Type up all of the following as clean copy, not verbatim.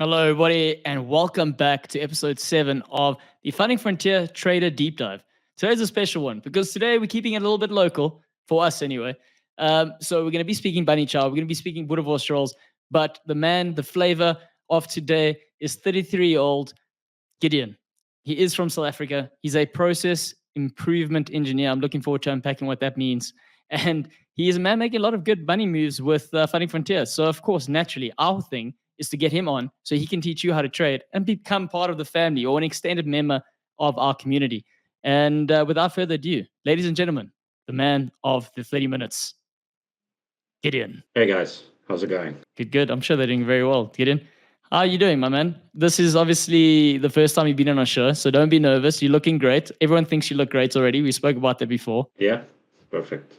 Hello, everybody, and welcome back to episode 7 of the Funding Frontier Trader Deep Dive. Today's a special one because today we're keeping it a little bit local, for us anyway. So we're going to be speaking Bunny Chow, we're going to be speaking Boerewors rolls, but the man, the flavor of today is 33-year-old Gideon. He is from South Africa. He's a process improvement engineer. I'm looking forward to unpacking what that means. And he is a man making a lot of good money moves with Funding Frontier. So, of course, naturally, our thing is to get him on so he can teach you how to trade and become part of the family or an extended member of our community. And without further ado, ladies and gentlemen, the man of the 30 minutes, Gideon. Hey guys, how's it going? Good. I'm sure they're doing very well. Gideon, how are you doing, my man? This is obviously the first time you've been on our show, so don't be nervous. You're looking great. Everyone thinks you look great already. We spoke about that before. Yeah, perfect.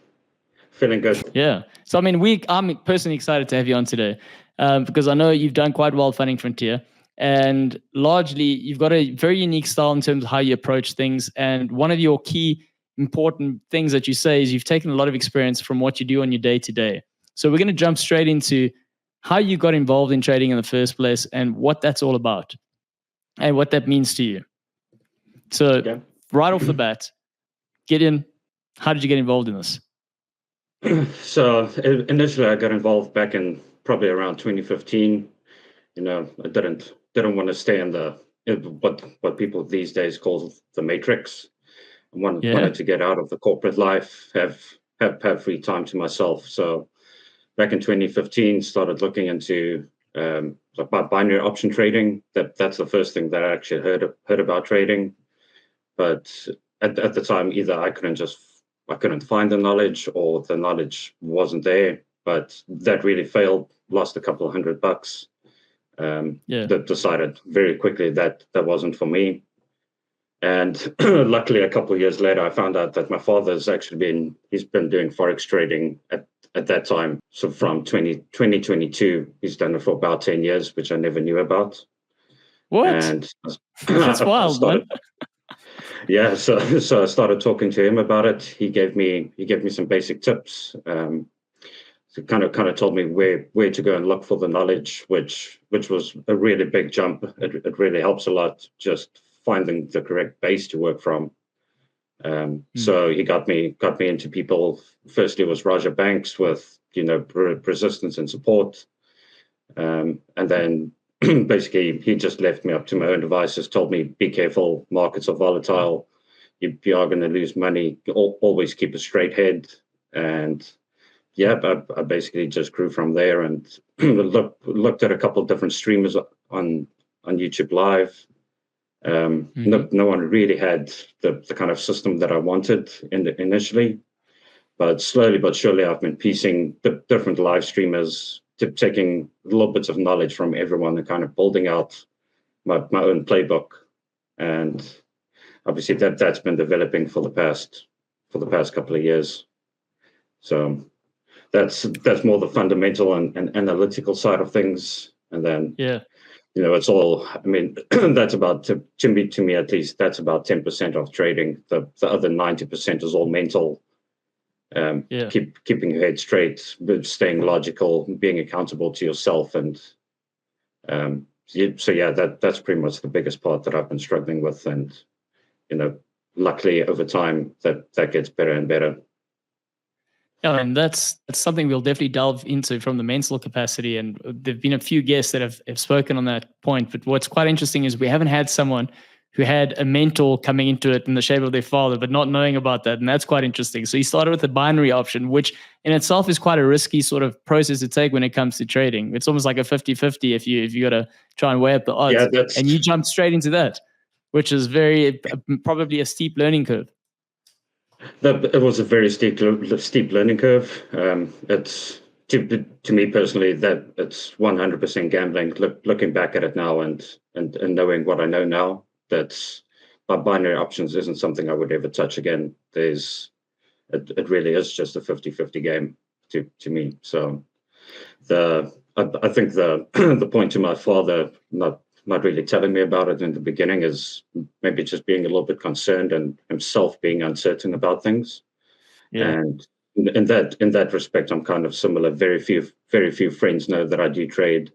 Feeling good. Yeah. So, I mean, I'm personally excited to have you on today because I know you've done quite well Funding Frontier. And largely, you've got a very unique style in terms of how you approach things. And one of your key important things that you say is you've taken a lot of experience from what you do on your day-to-day. So we're going to jump straight into how you got involved in trading in the first place and what that's all about and what that means to you. So right off the bat, Gideon, how did you get involved in this? So initially I got involved back in probably around 2015. You know, I didn't want to stay in what people these days call the matrix. I wanted to get out of the corporate life, have free time to myself. So back in 2015, started looking into binary option trading. That's the first thing that I actually heard about trading. But at the time, either I couldn't find the knowledge or the knowledge wasn't there. But that really failed. Lost a couple of $100. That decided very quickly that wasn't for me. And luckily, a couple of years later, I found out that my father's actually he's been doing Forex trading at that time. So from 2022, he's done it for about 10 years, which I never knew about. What? And that's wild, man. Yeah, so I started talking to him about it. He gave me some basic tips. So kind of told me where to go and look for the knowledge, which was a really big jump. It really helps a lot just finding the correct base to work from. So he got me into people. Firstly, it was Roger Banks with resistance and support, and then basically he just left me up to my own devices. Told me, be careful, markets are volatile. You are going to lose money. Always keep a straight head. And yeah, I basically just grew from there and looked at a couple of different streamers on YouTube Live. No one really had the kind of system that I wanted initially, but slowly but surely I've been piecing the different live streamers, taking little bits of knowledge from everyone and kind of building out my own playbook. And obviously that's been developing for the past couple of years. So that's more the fundamental and analytical side of things. And then it's all, I mean, that's about, to me at least, that's about 10% of trading. The other 90% is all mental. Keeping your head straight, staying logical, being accountable to yourself. And that's pretty much the biggest part that I've been struggling with. And, luckily over time that gets better and better. Yeah, and that's something we'll definitely delve into from the mental capacity. And there've been a few guests that have spoken on that point. But what's quite interesting is we haven't had someone who had a mentor coming into it in the shape of their father, but not knowing about that. And that's quite interesting. So he started with the binary option, which in itself is quite a risky sort of process to take when it comes to trading. It's almost like a 50-50 if you got to try and weigh up the odds. Yeah, and you jumped straight into that, which is probably a steep learning curve. It was a very steep learning curve. It's to me personally that it's 100% gambling. Looking back at it now and knowing what I know now, that's binary options isn't something I would ever touch again. It really is just a 50-50 game to me. So I think the point to my father not really telling me about it in the beginning is maybe just being a little bit concerned and himself being uncertain about things. And in that respect, I'm kind of similar. Very few friends know that I do trade.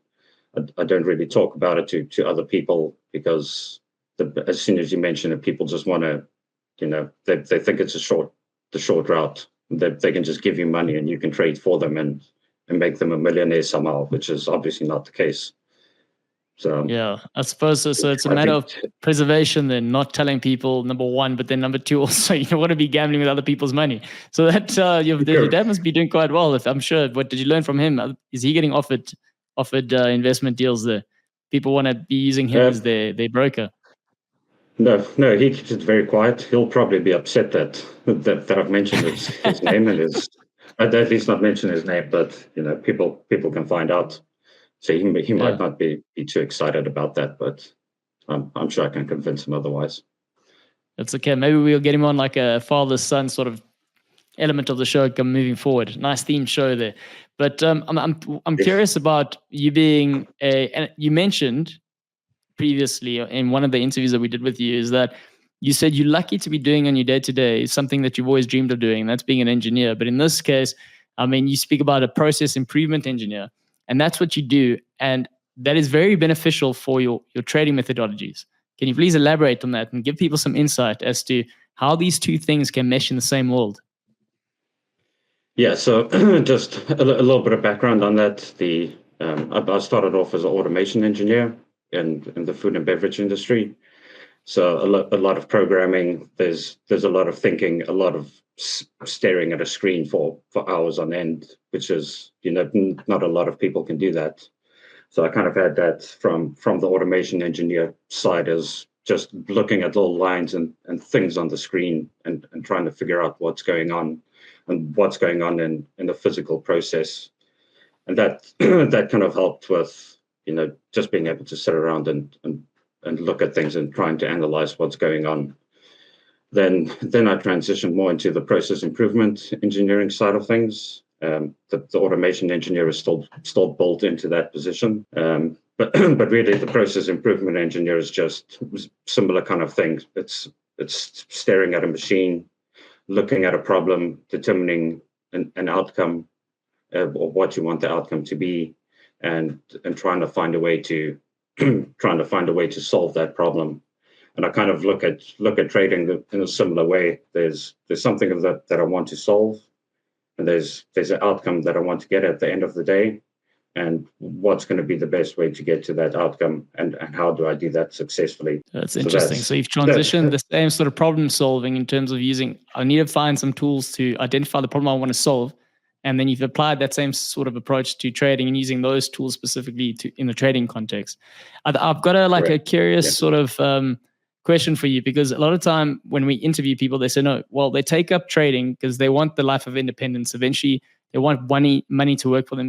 I don't really talk about it to other people, because as soon as you mention it, people just want to, they think it's the short route. They can just give you money and you can trade for them and make them a millionaire somehow, which is obviously not the case. So yeah, I suppose so. So it's a I matter think, of preservation, then not telling people, number one, but then number two, also you don't want to be gambling with other people's money. So that your dad must be doing quite well. If I'm sure. What did you learn from him? Is he getting offered investment deals there? People want to be using him as their broker. No, he keeps it very quiet. He'll probably be upset that I've mentioned his name, and I'd at least not mention his name, but people can find out. So he might not be too excited about that, but I'm sure I can convince him otherwise. That's okay. Maybe we'll get him on like a father-son sort of element of the show moving forward. Nice theme show there. But I'm curious about you being and you mentioned previously in one of the interviews that we did with you, is that you said you're lucky to be doing on your day-to-day something that you've always dreamed of doing, and that's being an engineer. But in this case, I mean, you speak about a process improvement engineer, and that's what you do. And that is very beneficial for your trading methodologies. Can you please elaborate on that and give people some insight as to how these two things can mesh in the same world? Yeah, so just a little bit of background on that. I started off as an automation engineer in the food and beverage industry. So a lot of programming. There's a lot of thinking, a lot of staring at a screen for hours on end, which is not a lot of people can do that. So I kind of had that from the automation engineer side, as just looking at little lines and things on the screen and trying to figure out what's going on and what's going on in the physical process. And that that kind of helped with just being able to sit around and look at things and trying to analyze what's going on. Then I transitioned more into the process improvement engineering side of things. The automation engineer is still built into that position. But really the process improvement engineer is just similar kind of thing. It's staring at a machine, looking at a problem, determining an outcome, or what you want the outcome to be, and trying to find a way to solve that problem. And I kind of look at trading in a similar way. There's something that I want to solve, and there's an outcome that I want to get at the end of the day, and what's going to be the best way to get to that outcome, and how do I do that successfully. That's interesting. So you've transitioned the same sort of problem solving in terms of I need to find some tools to identify the problem I want to solve. And then you've applied that same sort of approach to trading and using those tools specifically in the trading context. I've got a curious sort of question for you, because a lot of time when we interview people, they say, no, well, they take up trading because they want the life of independence. Eventually, they want money to work for them,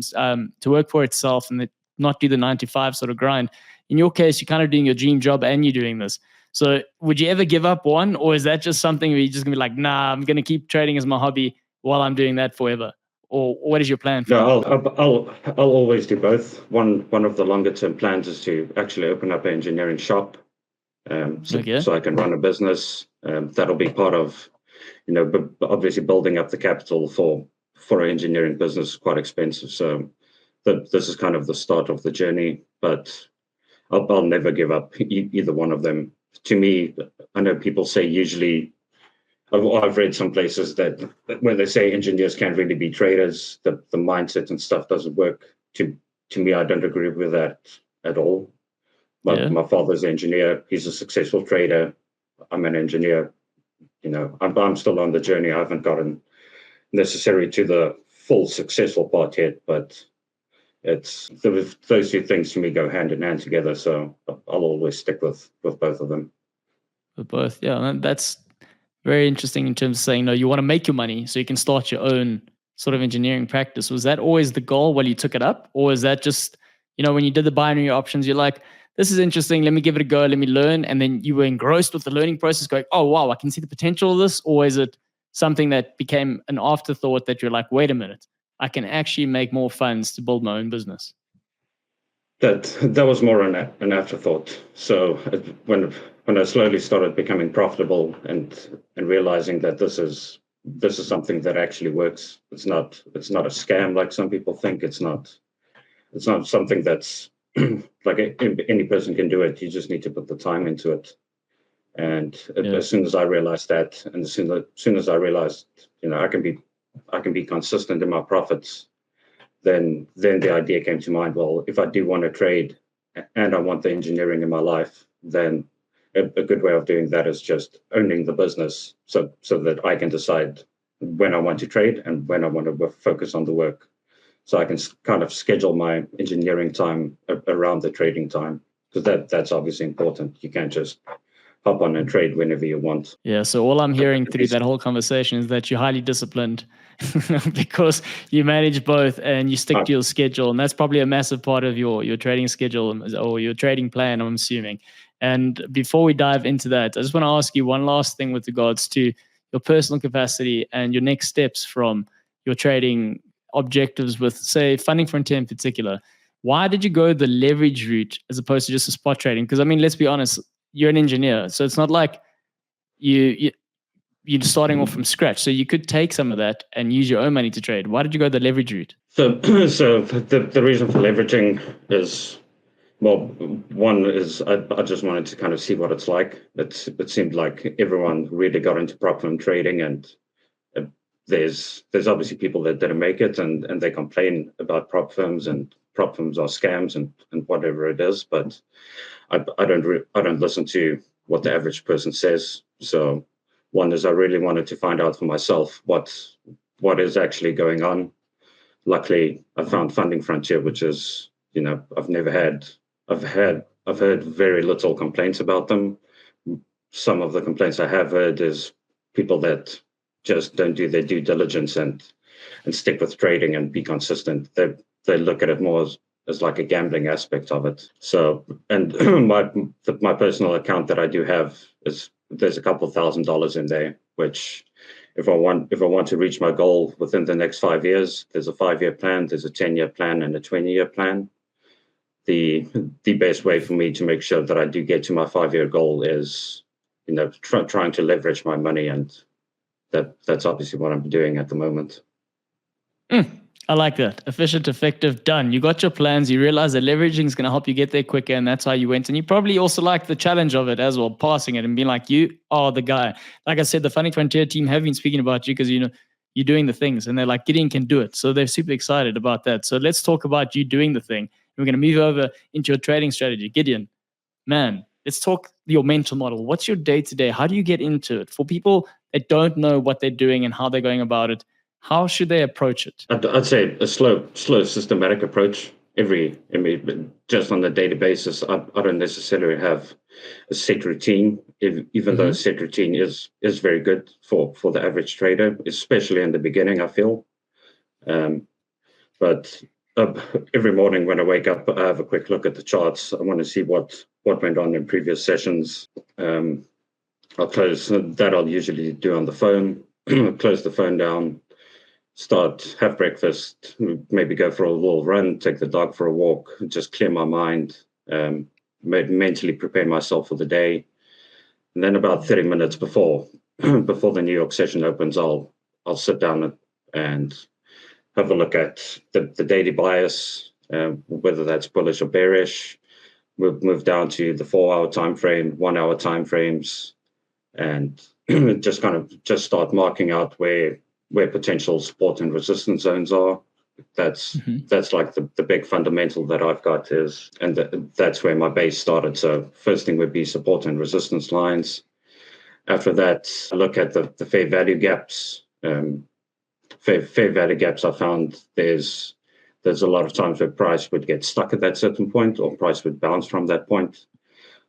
to work for itself, and not do the 9 to 5 sort of grind. In your case, you're kind of doing your dream job and you're doing this. So would you ever give up one, or is that just something where you're just gonna be like, nah, I'm gonna keep trading as my hobby while I'm doing that forever? Or what is your plan for that? I'll always do both. One of the longer term plans is to actually open up an engineering shop, so I can run a business. That'll be part of, obviously building up the capital for an engineering business is quite expensive. So this is kind of the start of the journey, but I'll never give up either one of them. To me, I know people say usually, I've read some places that when they say engineers can't really be traders, the mindset and stuff doesn't work. To me, I don't agree with that at all. My father's an engineer. He's a successful trader. I'm an engineer. I'm still on the journey. I haven't gotten necessarily to the full successful part yet, but those two things to me go hand in hand together. So I'll always stick with both of them. With both, yeah, that's very interesting in terms of saying, no, you want to make your money so you can start your own sort of engineering practice. Was that always the goal while you took it up? Or is that just, when you did the binary options, you're like, this is interesting, let me give it a go, let me learn. And then you were engrossed with the learning process going, oh, wow, I can see the potential of this. Or is it something that became an afterthought that you're like, wait a minute, I can actually make more funds to build my own business? That was more an afterthought. So when I slowly started becoming profitable and realizing that this is something that actually works, it's not a scam like some people think. It's not something that's like any person can do it. You just need to put the time into it. And as soon as I realized that, and as soon as I realized, I can be consistent in my profits, then the idea came to mind. Well, if I do want to trade and I want the engineering in my life, then a good way of doing that is just owning the business, so that I can decide when I want to trade and when I want to focus on the work. So I can kind of schedule my engineering time around the trading time, because that's obviously important. You can't just hop on and trade whenever you want. Yeah. So all I'm hearing through that whole conversation is that you're highly disciplined because you manage both and you stick to your schedule. And that's probably a massive part of your trading schedule or your trading plan, I'm assuming. And before we dive into that, I just want to ask you one last thing with regards to your personal capacity and your next steps from your trading objectives with, say, Funding Frontier in particular. Why did you go the leverage route as opposed to just a spot trading? Because, I mean, let's be honest, you're an engineer, so it's not like you're starting off from scratch. So you could take some of that and use your own money to trade. Why did you go the leverage route? So the reason for leveraging is, well, one is I just wanted to kind of see what it's like. It seemed like everyone really got into prop firm trading, and there's obviously people that didn't make it, and they complain about prop firms, and prop firms are scams and whatever it is. But I don't listen to what the average person says. So one is I really wanted to find out for myself what is actually going on. Luckily, I found Funding Frontier, which is, I've heard very little complaints about them. Some of the complaints I have heard is people that just don't do their due diligence and stick with trading and be consistent. They look at it more as like a gambling aspect of it. So, and my personal account that I do have there's a couple $1,000s in there, which if I want to reach my goal within the next 5 years, there's a 5-year plan, there's a 10-year plan, and a 20-year plan. The best way for me to make sure that I do get to my 5-year goal is, trying to leverage my money, and that's obviously what I'm doing at the moment. I like that. Efficient, effective, done. You got your plans. You realize that leveraging is going to help you get there quicker, and that's how you went. And you probably also like the challenge of it as well, passing it and being like, you are the guy. Like I said, the Funding Frontier team have been speaking about you because, you're doing the things, and they're like, Gideon can do it. So they're super excited about that. So let's talk about you doing the thing. We're going to move over into your trading strategy. Gideon, man, let's talk your mental model. What's your day-to-day? How do you get into it? For people that don't know what they're doing and how they're going about it, how should they approach it? I'd say a slow, systematic approach. Just on a daily basis, I don't necessarily have a set routine, even though a set routine is very good for the average trader, especially in the beginning, I feel. But every morning when I wake up, I have a quick look at the charts. I want to see what went on in previous sessions. I'll close that. I'll usually do on the phone. Close the phone down. Have breakfast, maybe go for a little run, take the dog for a walk, just clear my mind, mentally prepare myself for the day. And then about 30 minutes before the New York session opens, I'll sit down and have a look at the daily bias, whether that's bullish or bearish. We'll move down to the 4-hour time frame, 1-hour time frames, and just start marking out where potential support and resistance zones are. That's like the big fundamental that I've got is, and that's where my base started. So first thing would be support and resistance lines. After that, I look at the fair value gaps. Fair value gaps, I found there's a lot of times where price would get stuck at that certain point, or price would bounce from that point.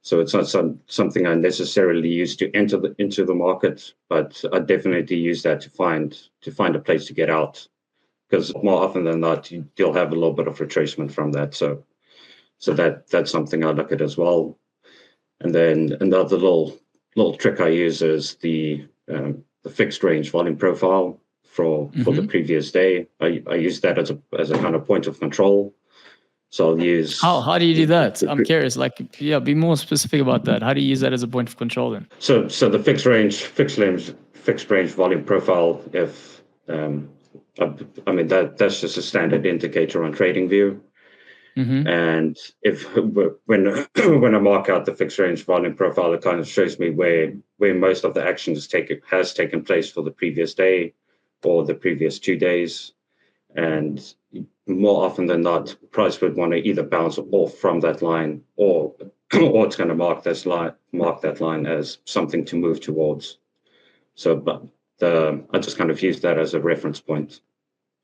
So it's not something I necessarily use to enter into the market, but I definitely use that to find a place to get out, because more often than not, you'll have a little bit of retracement from that. So that's something I look at as well. And then another little trick I use is the fixed range volume profile for the previous day. I use that as a kind of point of control. So I'll use. How do you do that? I'm curious. Be more specific about that. How do you use that as a point of control then? So the fixed range volume profile. If that's just a standard indicator on TradingView. Mm-hmm. And when I mark out the fixed range volume profile, it kind of shows me where most of the action has taken place for the previous day or the previous 2 days. And more often than not, price would want to either bounce off from that line, or it's going to mark that line as something to move towards. So, but I just kind of use that as a reference point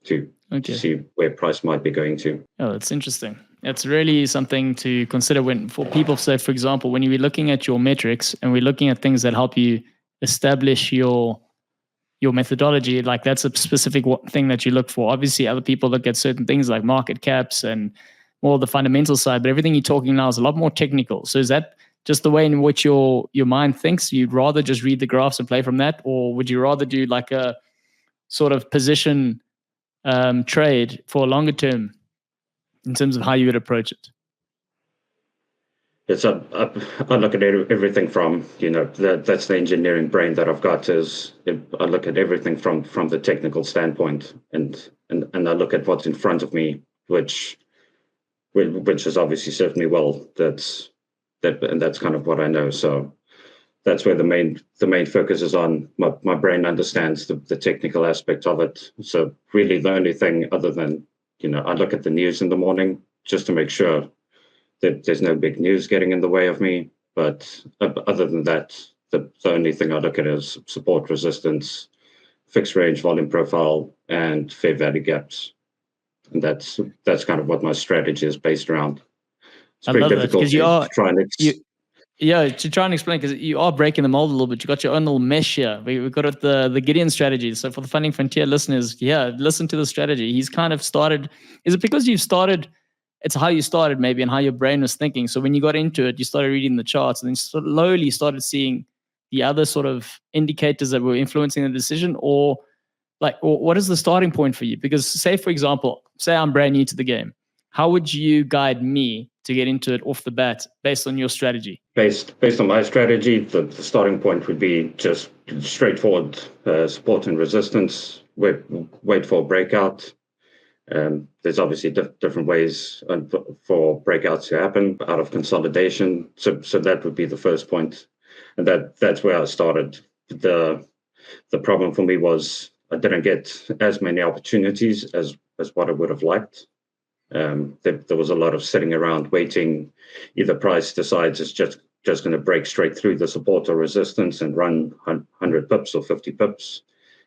to see where price might be going to. Oh, that's interesting. It's really something to consider for people. Say, for example, when you're looking at your metrics and we're looking at things that help you establish your methodology, like that's a specific thing that you look for. Obviously, other people look at certain things like market caps and more of the fundamental side, but everything you're talking now is a lot more technical. So is that just the way in which your mind thinks? You'd rather just read the graphs and play from that, or would you rather do like a sort of position trade for a longer term in terms of how you would approach it? It's I look at everything from, that's the engineering brain that I've got. I look at everything from the technical standpoint, and I look at what's in front of me, which has obviously served me well. That's kind of what I know. So that's where the main focus is on. My brain understands the technical aspect of it. So really the only thing other than, I look at the news in the morning just to make sure that there's no big news getting in the way of me. But other than that, the only thing I look at is support, resistance, fixed range volume profile, and fair value gaps. And that's kind of what my strategy is based around. It's pretty difficult to try and explain, because you are breaking the mold a little bit. You got your own little mesh here. We've got it, the Gideon strategy. So for the Funding Frontier listeners, listen to the strategy. He's kind of started. Is it because you've started? It's how you started maybe and how your brain was thinking. So when you got into it, you started reading the charts and then slowly started seeing the other sort of indicators that were influencing the decision, or what is the starting point for you? Because say, for example, say I'm brand new to the game. How would you guide me to get into it off the bat based on your strategy? Based on my strategy, the starting point would be just straightforward support and resistance, wait for a breakout. There's obviously different ways for breakouts to happen out of consolidation. So that would be the first point. And that's where I started. The problem for me was I didn't get as many opportunities as what I would have liked. There was a lot of sitting around waiting. Either price decides it's just going to break straight through the support or resistance and run 100 pips or 50 pips,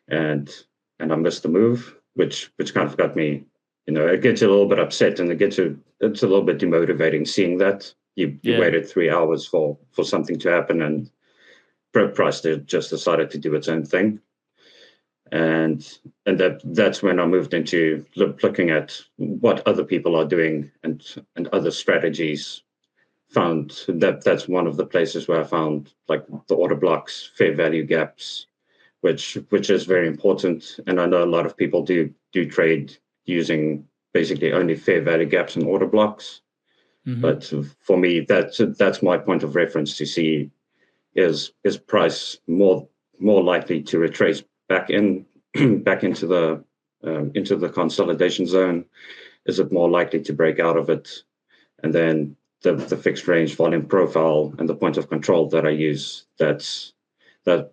and I missed the move, which kind of got me, it gets you a little bit upset, and it's a little bit demotivating seeing that you waited 3 hours for something to happen, and price just decided to do its own thing. And that's when I moved into looking at what other people are doing and other strategies. Found that's one of the places where I found like the order blocks, fair value gaps, which is very important. And I know a lot of people do trade using basically only fair value gaps and order blocks. Mm-hmm. But for me, that's my point of reference to see is price more likely to retrace back into the consolidation zone? Is it more likely to break out of it? And then the fixed range volume profile and the point of control that I use, that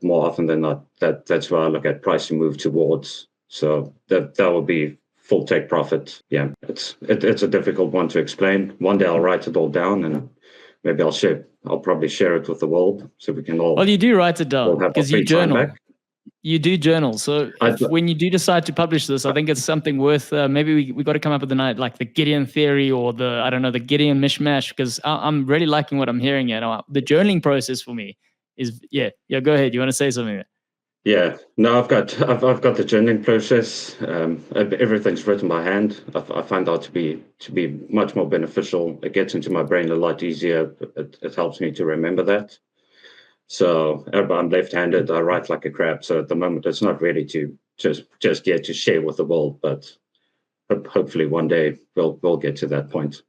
more often than not, that's where I look at price to move towards. So that will be full take profit. Yeah, it's a difficult one to explain. One day I'll write it all down, and maybe I'll probably share it with the world so we can all. Well, you do write it down because you journal. You do journal. So when you do decide to publish this, I think it's something worth, maybe we got to come up with the night, like the Gideon theory or the Gideon mishmash, because I'm really liking what I'm hearing here. Now, the journaling process for me is, go ahead. You want to say something there? Yeah, no, I've got the journaling process. Everything's written by hand. I find out to be much more beneficial. It gets into my brain a lot easier. It helps me to remember that. So I'm left-handed. I write like a crab. So at the moment, it's not ready to just yet to share with the world. But hopefully, one day we'll get to that point.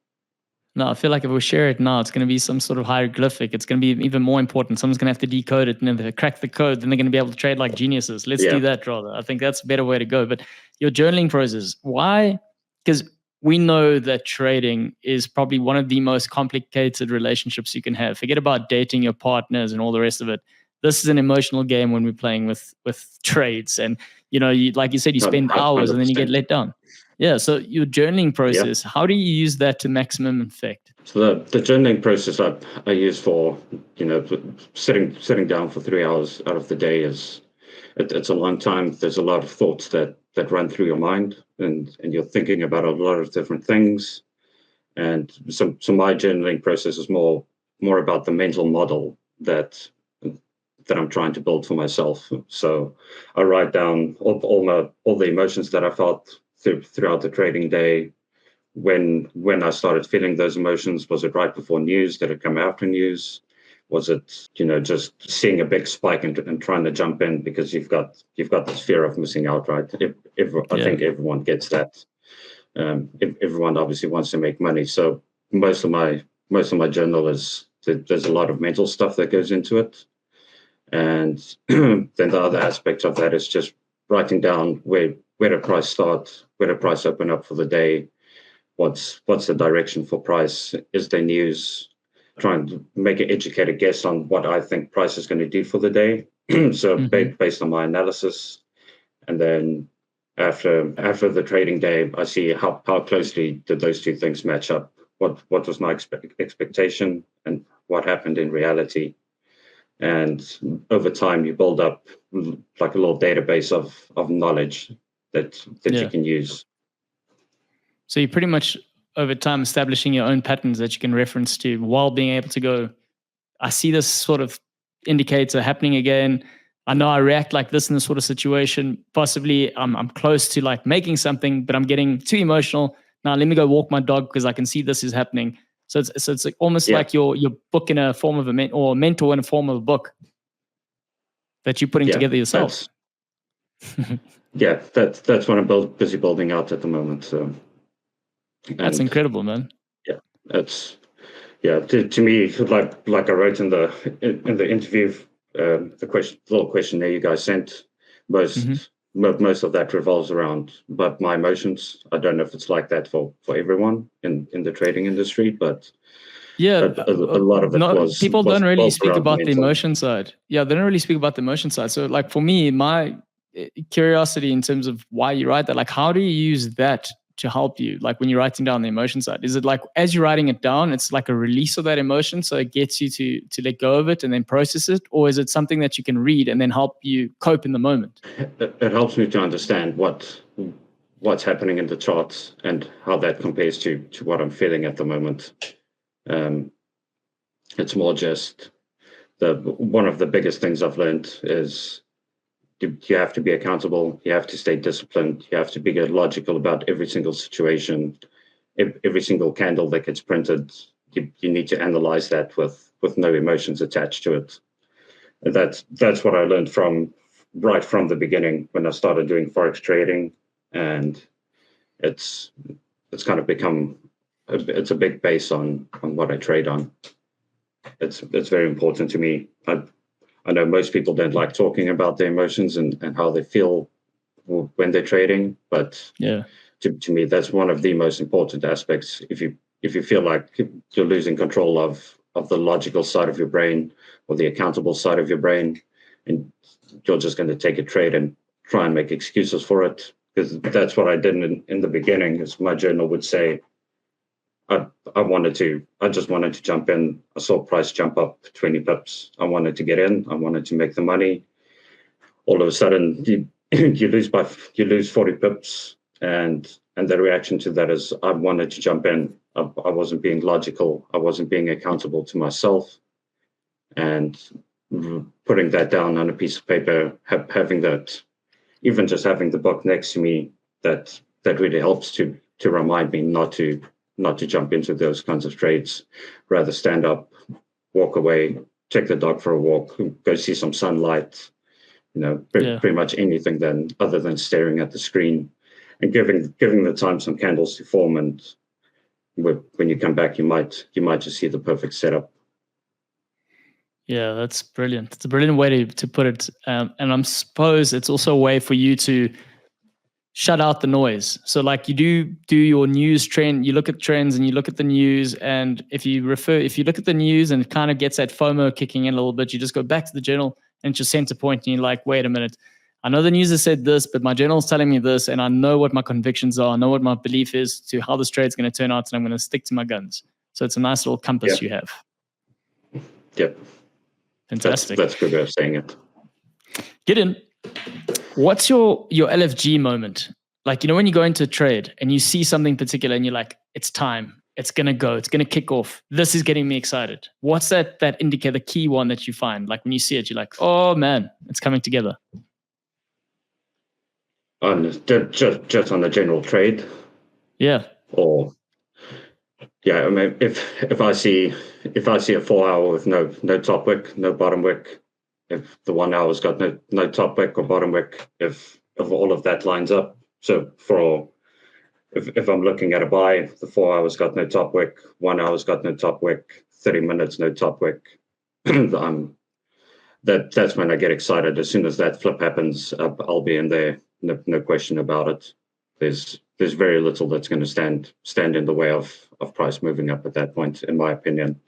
No, I feel like if we share it now, it's going to be some sort of hieroglyphic. It's going to be even more important. Someone's going to have to decode it, and if they crack the code, then they're going to be able to trade like geniuses. Let's do that rather. I think that's a better way to go. But your journaling process, why? Because we know that trading is probably one of the most complicated relationships you can have. Forget about dating your partners and all the rest of it. This is an emotional game when we're playing with trades. And, like you said, you spend hours and then you get let down. Yeah. So your journaling process, how do you use that to maximum effect? So the journaling process I use for, sitting down for 3 hours out of the day it's a long time. There's a lot of thoughts that run through your mind, and you're thinking about a lot of different things. And so my journaling process is more about the mental model that I'm trying to build for myself. So I write down all the emotions that I felt throughout the trading day. When I started feeling those emotions, was it right before news? Did it come after news? Was it, just seeing a big spike and trying to jump in because you've got this fear of missing out, right? I think everyone gets that. Everyone obviously wants to make money. So most of my journal is there's a lot of mental stuff that goes into it. And then the other aspect of that is just writing down where did price start, where did price open up for the day, what's the direction for price, is there news, trying to make an educated guess on what I think price is going to do for the day. So based on my analysis, and then after the trading day, I see how closely did those two things match up. What was my expectation and what happened in reality. And over time, you build up like a little database of knowledge that you can use. So you're pretty much over time establishing your own patterns that you can reference to while being able to go, I see this sort of indicator happening again. I know I react like this in this sort of situation. Possibly I'm close to like making something, but I'm getting too emotional. Now let me go walk my dog because I can see this is happening. So it's like almost like your book in a form of or a mentor in a form of a book that you're putting together yourself. That's what I'm busy building out at the moment. So that's incredible, man. Yeah, that's to me, like I wrote in the interview, the little questionnaire you guys sent, most of that revolves around but my emotions. I don't know if it's like that for everyone in the trading industry, but a lot of it people don't really speak about mental. the emotion side. Yeah, they don't really speak about the emotion side. So like for me, my curiosity in terms of why you write that, like how do you use that to help you, like when you're writing down the emotion side? Is it like as you're writing it down, it's like a release of that emotion, so it gets you to let go of it and then process it? Or is it something that you can read and then help you cope in the moment? It helps me to understand what's happening in the charts and how that compares to what I'm feeling at the moment. It's more just one of the biggest things I've learned is you have to be accountable. You have to stay disciplined. You have to be logical about every single situation, every single candle that gets printed. You need to analyze that with no emotions attached to it. And that's what I learned right from the beginning when I started doing forex trading, and it's kind of become it's a big base on what I trade on. It's very important to me. I know most people don't like talking about their emotions and how they feel when they're trading, but to me, that's one of the most important aspects. If you feel like you're losing control of the logical side of your brain or the accountable side of your brain, and you're just going to take a trade and try and make excuses for it, because that's what I did in the beginning. As my journal would say, I just wanted to jump in. I saw price jump up 20 pips. I wanted to get in. I wanted to make the money. All of a sudden, you lose 40 pips, and the reaction to that is I wanted to jump in. I wasn't being logical. I wasn't being accountable to myself, and putting that down on a piece of paper, having that, even just having the book next to me, that really helps to remind me not to jump into those kinds of trades. Rather stand up, walk away, take the dog for a walk, go see some sunlight, pretty much anything other than staring at the screen, and giving the time some candles to form. And when you come back, you might just see the perfect setup. Yeah, that's brilliant. It's a brilliant way to put it. And I suppose it's also a way for you to shut out the noise. So like you do your news trend, you look at trends and you look at the news, and if you look at the news and it kind of gets that FOMO kicking in a little bit, you just go back to the journal and it's your center point and you're like, wait a minute, I know the news has said this, but my journal is telling me this, and I know what my convictions are, I know what my belief is to how this trade's going to turn out, and I'm going to stick to my guns. So it's a nice little compass you have. Yep. Fantastic. That's good way of saying it. Gideon, what's your LFG moment? Like, you know, when you go into a trade and you see something particular and you're like, it's time, it's going to go, it's going to kick off. This is getting me excited. What's that indicator, the key one that you find? Like when you see it, you're like, oh man, it's coming together. Just on the general trade. Yeah. Or yeah, I mean, if I see a 4 hour with no top wick, no bottom wick, if the 1 hour's got no top wick or bottom wick, if all of that lines up. So if I'm looking at a buy, the 4 hours got no top wick, 1 hour's got no top wick, 30 minutes no top wick, that's when I get excited. As soon as that flip happens, I'll be in there. No question about it. There's very little that's going to stand in the way of price moving up at that point, in my opinion.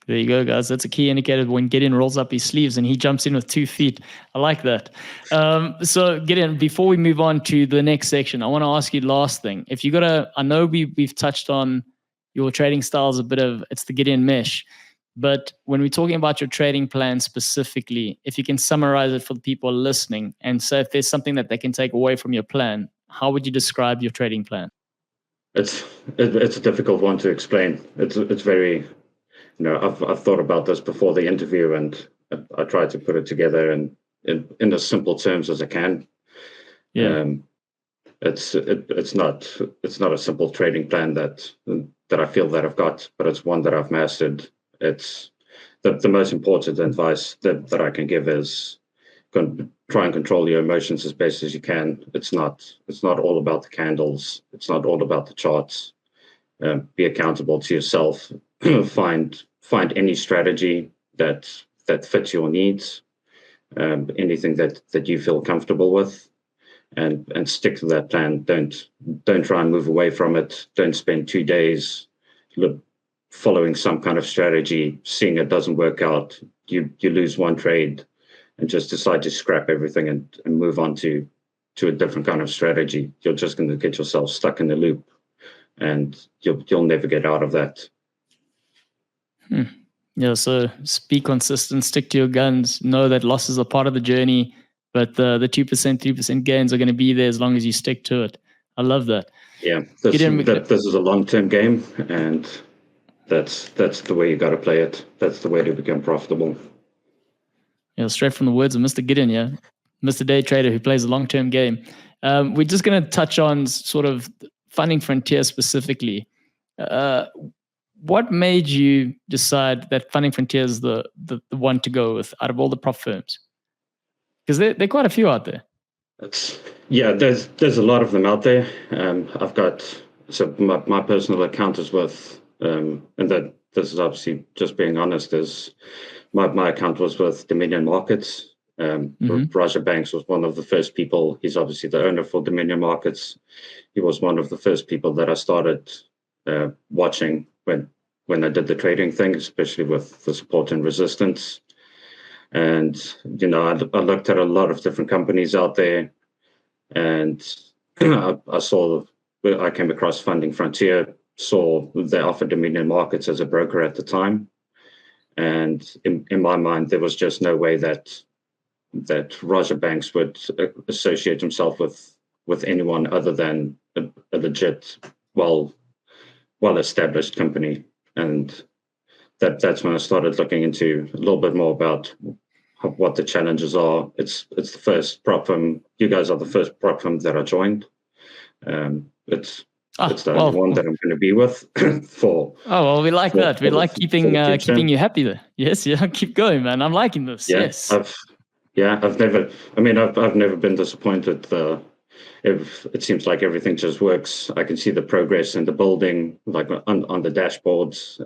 There you go, guys. That's a key indicator when Gideon rolls up his sleeves and he jumps in with 2 feet. I like that. So Gideon, before we move on to the next section, I want to ask you last thing. If you I know we've touched on your trading styles it's the Gideon mesh. But when we're talking about your trading plan specifically, if you can summarize it for the people listening, and so if there's something that they can take away from your plan, how would you describe your trading plan? It's a difficult one to explain. It's very, I've thought about this before the interview, and I tried to put it together in as simple terms as I can. Yeah. It's not a simple trading plan that I feel that I've got, but it's one that I've mastered. It's the most important advice that I can give is try and control your emotions as best as you can. It's not all about the candles. It's not all about the charts. Be accountable to yourself. Find any strategy that fits your needs. Anything that you feel comfortable with, and stick to that plan. Don't try and move away from it. Don't spend 2 days following some kind of strategy, seeing it doesn't work out. You lose one trade and just decide to scrap everything and move on to a different kind of strategy. You're just going to get yourself stuck in the loop, and you'll never get out of that. Yeah, so be consistent, stick to your guns, know that losses are part of the journey, but the 2%, 3% gains are going to be there as long as you stick to it. I love that. Yeah, this is a long-term game, and that's the way you got to play it. That's the way to become profitable. Yeah, straight from the words of Mr. Gideon, yeah, Mr. Day Trader who plays a long-term game. We're just going to touch on sort of Funding Frontier specifically. What made you decide that Funding Frontier is the one to go with out of all the prop firms? Because there are quite a few out there. There's a lot of them out there. I've got my personal account is with, and that this is obviously just being honest, is my account was with Dominion Markets. Roger Banks was one of the first people. He's obviously the owner for Dominion Markets. He was one of the first people that I started watching when I did the trading thing, especially with the support and resistance. And I looked at a lot of different companies out there, and I came across Funding Frontier, saw they offered Dominion Markets as a broker at the time, and in my mind there was just no way that Roger Banks would associate himself with anyone other than a legit, well-established company. And that's when I started looking into a little bit more about what the challenges are. It's the first prop firm. You guys are the first prop firm that I joined. It's the only one that I'm going to be with for. Oh well, we like that. We like keeping you happy there. Yes, yeah. Keep going, man. I'm liking this. Yeah, yes. I've never been disappointed. It seems like everything just works. I can see the progress in the building, like on the dashboards.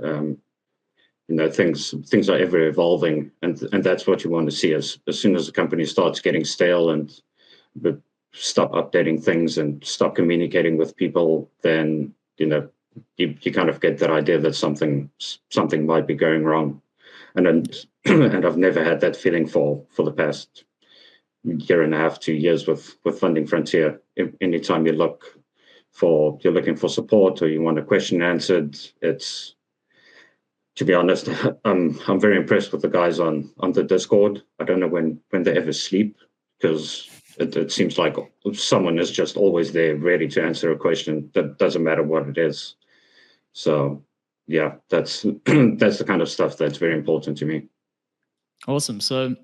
Things are ever evolving, and that's what you want to see. As soon as the company starts getting stale and stop updating things and stop communicating with people, then you kind of get that idea that something might be going wrong. And and I've never had that feeling for the past year and a half, 2 years with Funding Frontier. Anytime you're looking for support or you want a question answered, it's, to be honest, I'm very impressed with the guys on the Discord. I don't know when they ever sleep, because it seems like someone is just always there ready to answer a question. That doesn't matter what it is. So yeah, that's that's the kind of stuff that's very important to me. Awesome. So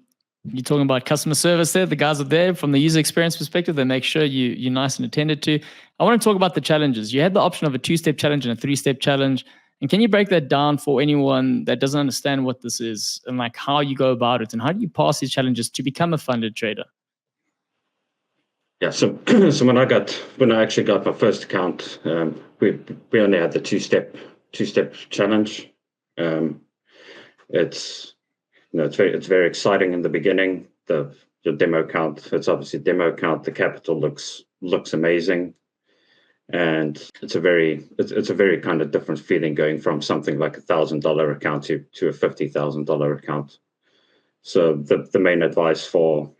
you're talking about customer service there. The guys are there from the user experience perspective. They make sure you're nice and attended to. I want to talk about the challenges. You had the option of a 2-step challenge and a 3-step challenge. And can you break that down for anyone that doesn't understand what this is, and like how you go about it, and how do you pass these challenges to become a funded trader? Yeah, so when I actually got my first account, we only had the 2-step challenge. It's very exciting in the beginning. Your demo account, it's obviously a demo account. The capital looks amazing, and it's a very kind of different feeling going from something like $1,000 account to a $50,000 account. So the main advice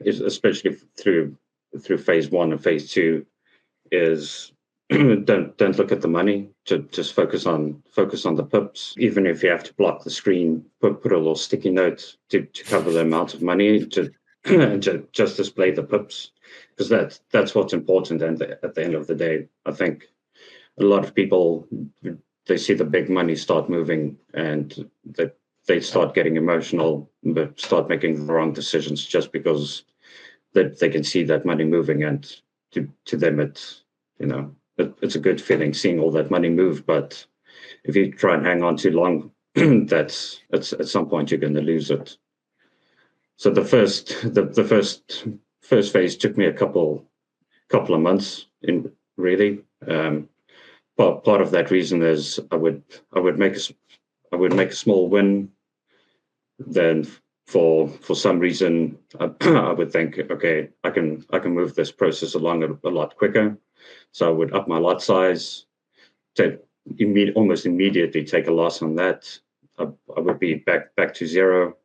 is, especially through phase 1 and phase 2, is don't look at the money. Just focus on the pips. Even if you have to block the screen, put a little sticky note to cover the amount of money, and just display the pips, because that's what's important. And at the end of the day, I think a lot of people, they see the big money start moving, and they start getting emotional, but start making the wrong decisions just because that they can see that money moving. And to them, it's a good feeling seeing all that money move. But if you try and hang on too long, that's at some point you're going to lose it. So the first phase took me a couple of months in, really. But part of that reason is I would make a small win. Then for some reason I would think, okay, I can move this process along a lot quicker. So I would up my lot size, almost immediately take a loss on that. I would be back to zero.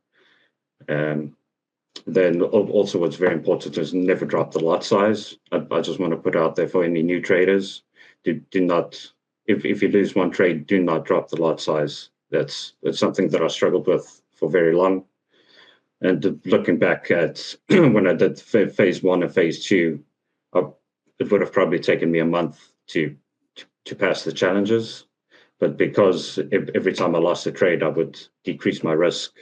Then also what's very important is never drop the lot size. I just want to put out there for any new traders, do not, if you lose one trade, do not drop the lot size. That's something that I struggled with for very long. And looking back at when I did phase 1 and phase 2, it would have probably taken me a month to pass the challenges. But because every time I lost a trade, I would decrease my risk.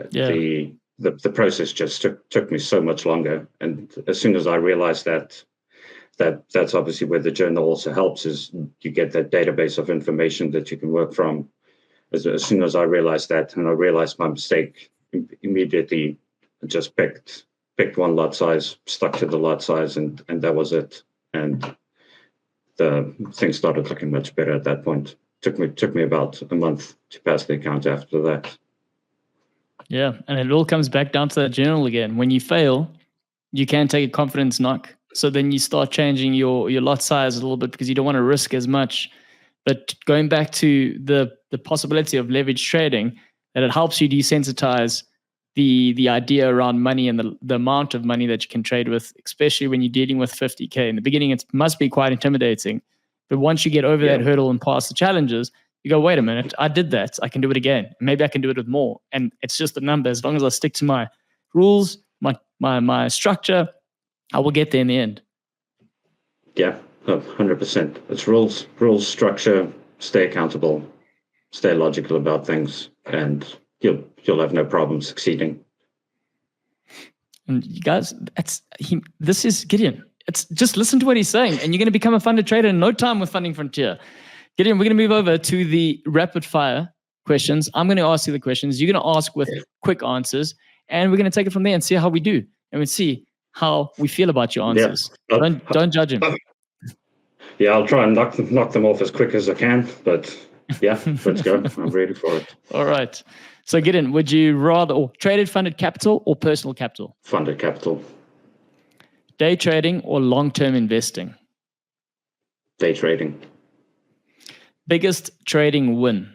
Yeah. The process just took me so much longer. And as soon as I realized that's obviously where the journal also helps, is you get that database of information that you can work from. As soon as I realized that, and I realized my mistake, immediately just picked one lot size, stuck to the lot size, and that was it. And the things started looking much better at that point. Took me about a month to pass the account after that. Yeah, and it all comes back down to that journal again. When you fail, you can take a confidence knock. So then you start changing your lot size a little bit because you don't want to risk as much. But going back to the possibility of leverage trading, that it helps you desensitize the idea around money and the amount of money that you can trade with, especially when you're dealing with 50K. In the beginning, it must be quite intimidating. But once you get over that hurdle and pass the challenges, you go, wait a minute, I did that. I can do it again. Maybe I can do it with more. And it's just a number. As long as I stick to my rules, my structure, I will get there in the end. Yeah, 100%. It's rules, structure, stay accountable, stay logical about things, and you'll have no problem succeeding. And you guys, this is Gideon. It's just listen to what he's saying, and you're going to become a funded trader in no time with Funding Frontier. Gideon, we're going to move over to the rapid fire questions. I'm going to ask you the questions. You're going to ask with quick answers, and we're going to take it from there and see how we do, and we'll see how we feel about your answers. Yeah. Don't judge him. Yeah, I'll try and knock them off as quick as I can, but yeah, let's go. I'm ready for it. All right. So Gideon, would you rather traded funded capital or personal capital? Funded capital. day trading or long-term investing? Day trading. Biggest trading win?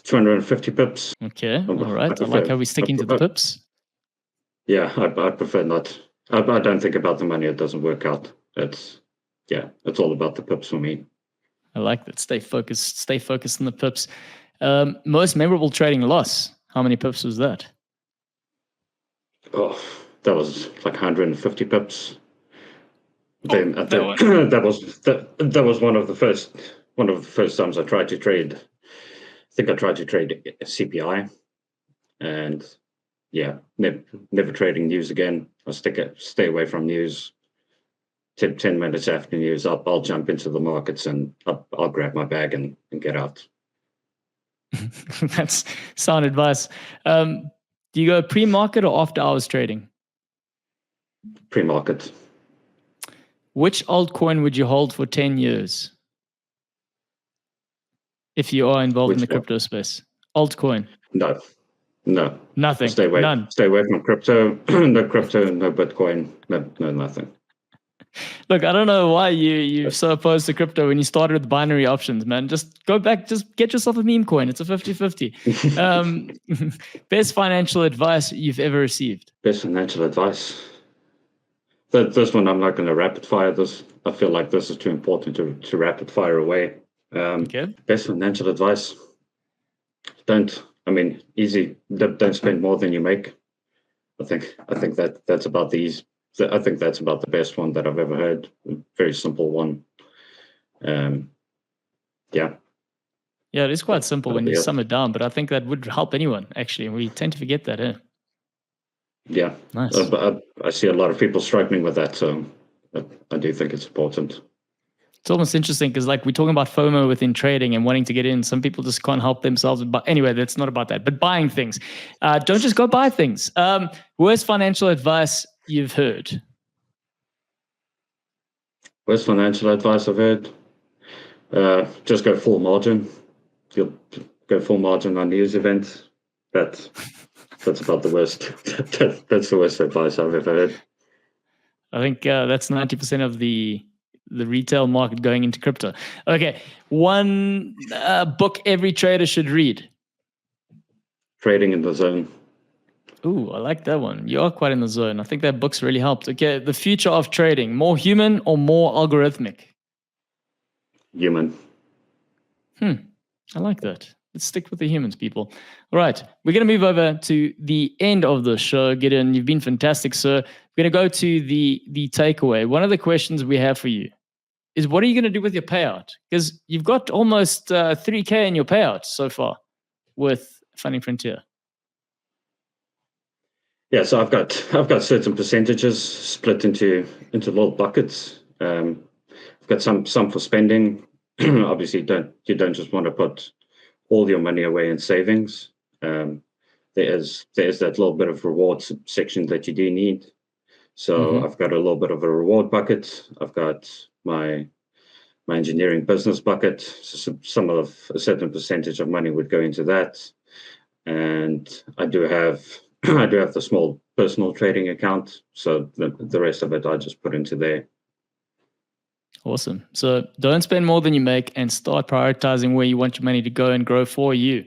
250 pips. Okay, all right. I like how we're sticking to the pips. Yeah, I prefer not. I don't think about the money. It doesn't work out. It's all about the pips for me. I like that. Stay focused on the pips. Most memorable trading loss. How many pips was that? Oh, that was like 150 pips. Then that was one of the first times I tried to trade. I think I tried to trade CPI, and never trading news again. I'll stay away from news. 10 minutes after news, I'll jump into the markets and I'll grab my bag and get out. That's sound advice. Do you go pre-market or after hours trading? Pre-market. Which altcoin would you hold for 10 years? If you are involved in the crypto space. Altcoin. No. Nothing. Stay away. None. Stay away from crypto. No crypto, no Bitcoin, no nothing. Look, I don't know why you're so opposed to crypto when you started with binary options, man. Just go back, just get yourself a meme coin. It's a 50-50. Best financial advice you've ever received? Best financial advice? This one, I'm not going to rapid fire this. I feel like this is too important to rapid fire away. Okay. Best financial advice? Easy. Don't spend more than you make. I think that's about these. I think that's about the best one that I've ever heard. Very simple one. Yeah, it is quite simple when you sum it down, but I think that would help anyone, actually. We tend to forget that, eh? Yeah. Nice. I see a lot of people struggling with that, so I do think it's important. It's almost interesting because, like, we're talking about FOMO within trading and wanting to get in. Some people just can't help themselves. But anyway, that's not about that. But buying things. Don't just go buy things. Worst financial advice you've heard? Worst financial advice I've heard? Just go full margin. You'll go full margin on news events. That's about the worst. That's the worst advice I've ever heard. I think that's 90% of the retail market going into crypto. Okay, one book every trader should read. Trading in the Zone. Ooh, I like that one. You are quite in the zone. I think that book's really helped. Okay, the future of trading, more human or more algorithmic? Human. I like that. Let's stick with the humans, people. All right, we're going to move over to the end of the show. Gideon, you've been fantastic, sir. We're going to go to the takeaway. One of the questions we have for you is, what are you going to do with your payout? Because you've got almost 3K in your payout so far with Funding Frontier. Yeah, so I've got certain percentages split into little buckets. I've got some for spending. Obviously, you don't just want to put all your money away in savings. There's that little bit of rewards section that you do need. So I've got a little bit of a reward bucket. I've got my engineering business bucket. So a certain percentage of money would go into that, and I do have the small personal trading account. So the rest of it I just put into there. Awesome. So don't spend more than you make and start prioritizing where you want your money to go and grow for you.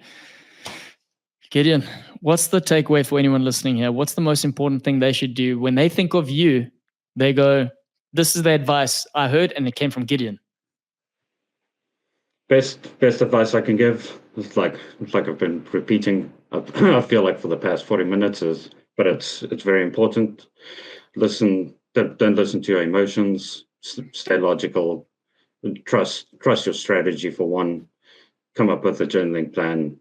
Gideon, what's the takeaway for anyone listening here? What's the most important thing they should do when they think of you? They go, this is the advice I heard and it came from Gideon. Best advice I can give is like I've been repeating. I feel like for the past 40 minutes but it's very important. Don't listen to your emotions. Stay logical. Trust your strategy for one. Come up with a journaling plan.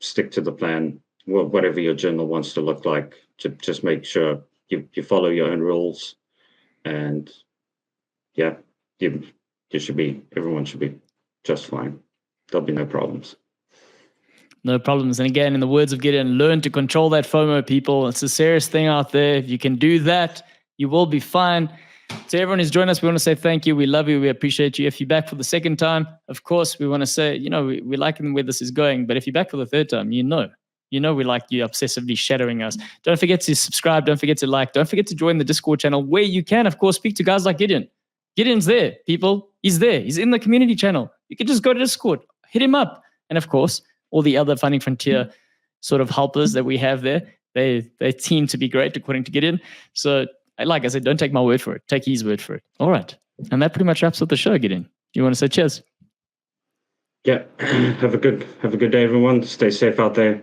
Stick to the plan. Whatever your journal wants to look like. Just make sure you follow your own rules, and everyone should be just fine. There'll be no problems. No problems. And again, in the words of Gideon, learn to control that FOMO, people. It's a serious thing out there. If you can do that, you will be fine. To everyone who's joined us, we want to say thank you. We love you. We appreciate you. If you're back for the second time, of course, we want to say, we like where this is going. But if you're back for the third time, You know we like you obsessively shadowing us. Don't forget to subscribe. Don't forget to like. Don't forget to join the Discord channel where you can, of course, speak to guys like Gideon. Gideon's there, people. He's there. He's in the community channel. You can just go to Discord, hit him up. And of course, all the other Funding Frontier sort of helpers that we have there, they seem to be great according to Gideon. So like I said, don't take my word for it. Take his word for it. All right. And that pretty much wraps up the show, Gideon. You want to say cheers? Yeah. Have a good day, everyone. Stay safe out there.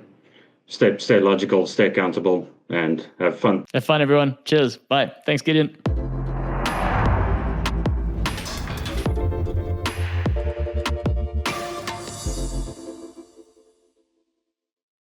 Stay logical, stay accountable, and have fun. Have fun, everyone. Cheers. Bye. Thanks, Gideon.